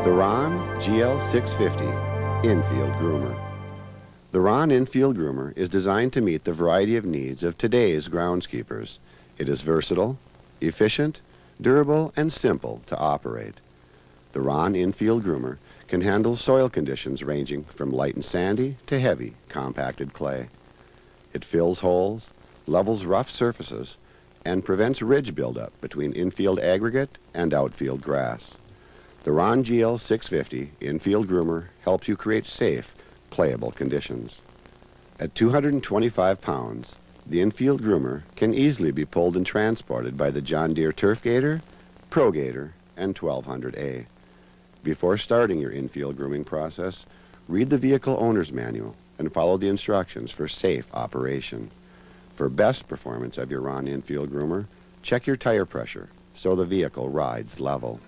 The Rahn GL650 Infield Groomer. The Rahn Infield Groomer is designed to meet the variety of needs of today's groundskeepers. It is versatile, efficient, durable, and simple to operate. The Rahn Infield Groomer can handle soil conditions ranging from light and sandy to heavy, compacted clay. It fills holes, levels rough surfaces, and prevents ridge buildup between infield aggregate and outfield grass. The Rahn GL650 Infield Groomer helps you create safe, playable conditions. At 225 pounds, the Infield Groomer can easily be pulled and transported by the John Deere Turf Gator, Pro Gator, and 1200A. Before starting your infield grooming process, read the vehicle owner's manual and follow the instructions for safe operation. For best performance of your Rahn Infield Groomer, check your tire pressure so the vehicle rides level.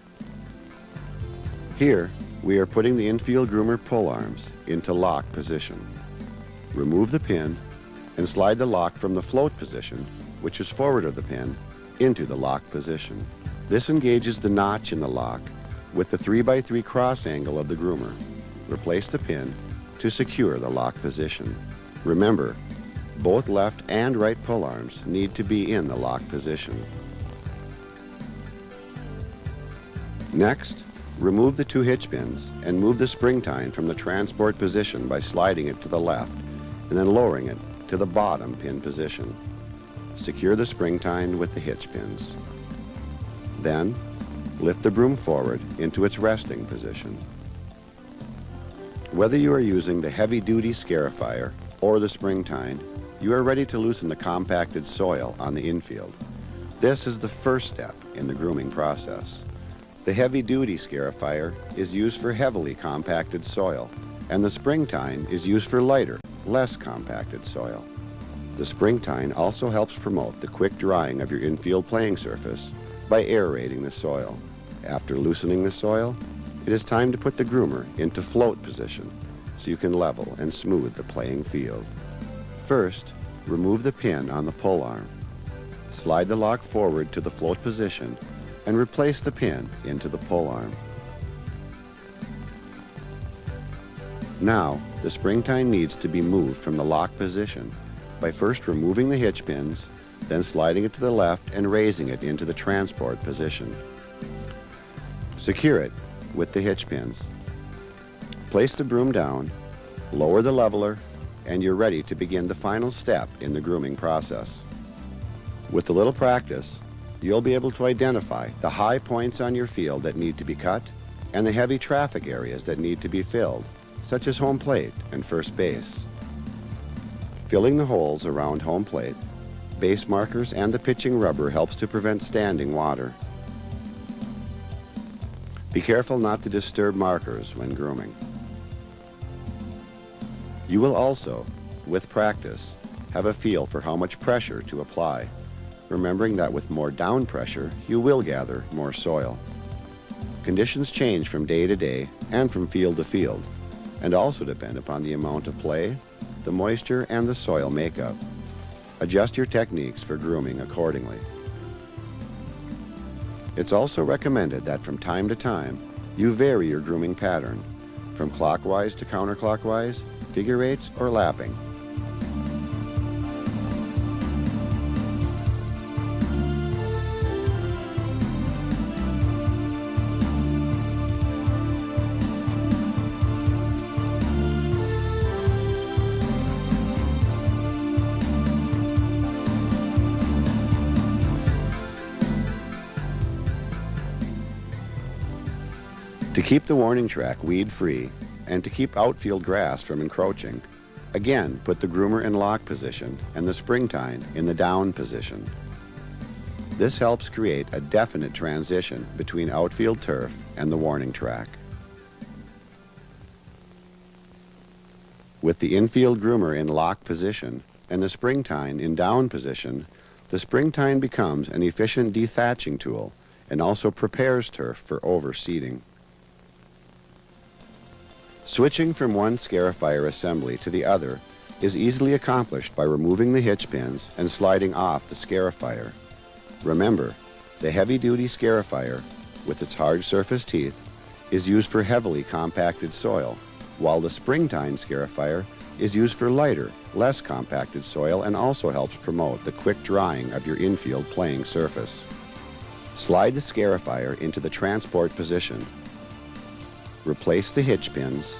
Here, we are putting the Infield Groomer pull arms into lock position. Remove the pin and slide the lock from the float position, which is forward of the pin, into the lock position. This engages the notch in the lock with the 3x3 cross angle of the groomer. Replace the pin to secure the lock position. Remember, both left and right pull arms need to be in the lock position. Next, remove the two hitch pins and move the spring tine from the transport position by sliding it to the left and then lowering it to the bottom pin position. Secure the spring tine with the hitch pins. Then, lift the broom forward into its resting position. Whether you are using the heavy-duty scarifier or the spring tine, you are ready to loosen the compacted soil on the infield. This is the first step in the grooming process. The heavy-duty scarifier is used for heavily compacted soil, and the spring tine is used for lighter, less compacted soil. The spring tine also helps promote the quick drying of your infield playing surface by aerating the soil. After loosening the soil, it is time to put the groomer into float position so you can level and smooth the playing field. First, remove the pin on the pull arm. Slide the lock forward to the float position and replace the pin into the pull arm. Now, the spring tine needs to be moved from the lock position by first removing the hitch pins, then sliding it to the left and raising it into the transport position. Secure it with the hitch pins. Place the broom down, lower the leveler, and you're ready to begin the final step in the grooming process. With a little practice, you'll be able to identify the high points on your field that need to be cut and the heavy traffic areas that need to be filled, such as home plate and first base. Filling the holes around home plate, base markers, and the pitching rubber helps to prevent standing water. Be careful not to disturb markers when grooming. You will also, with practice, have a feel for how much pressure to apply, remembering that with more down pressure, you will gather more soil. Conditions change from day to day and from field to field, and also depend upon the amount of play, the moisture, and the soil makeup. Adjust your techniques for grooming accordingly. It's also recommended that from time to time, you vary your grooming pattern, from clockwise to counterclockwise, figure eights, or lapping. To keep the warning track weed-free and to keep outfield grass from encroaching, again put the groomer in lock position and the spring tine in the down position. This helps create a definite transition between outfield turf and the warning track. With the infield groomer in lock position and the spring tine in down position, the spring tine becomes an efficient dethatching tool and also prepares turf for overseeding. Switching from one scarifier assembly to the other is easily accomplished by removing the hitch pins and sliding off the scarifier. Remember, the heavy-duty scarifier, with its hard surface teeth, is used for heavily compacted soil, while the springtime scarifier is used for lighter, less compacted soil and also helps promote the quick drying of your infield playing surface. Slide the scarifier into the transport position. Replace the hitch pins.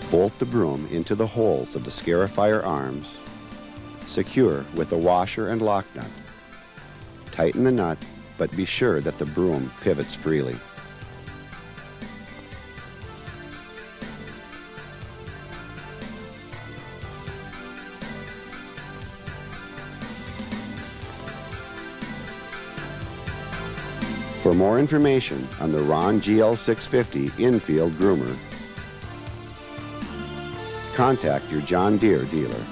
Bolt the broom into the holes of the scarifier arms. Secure with a washer and lock nut. Tighten the nut, but be sure that the broom pivots freely. For more information on the Rahn GL650 Infield Groomer, contact your John Deere dealer.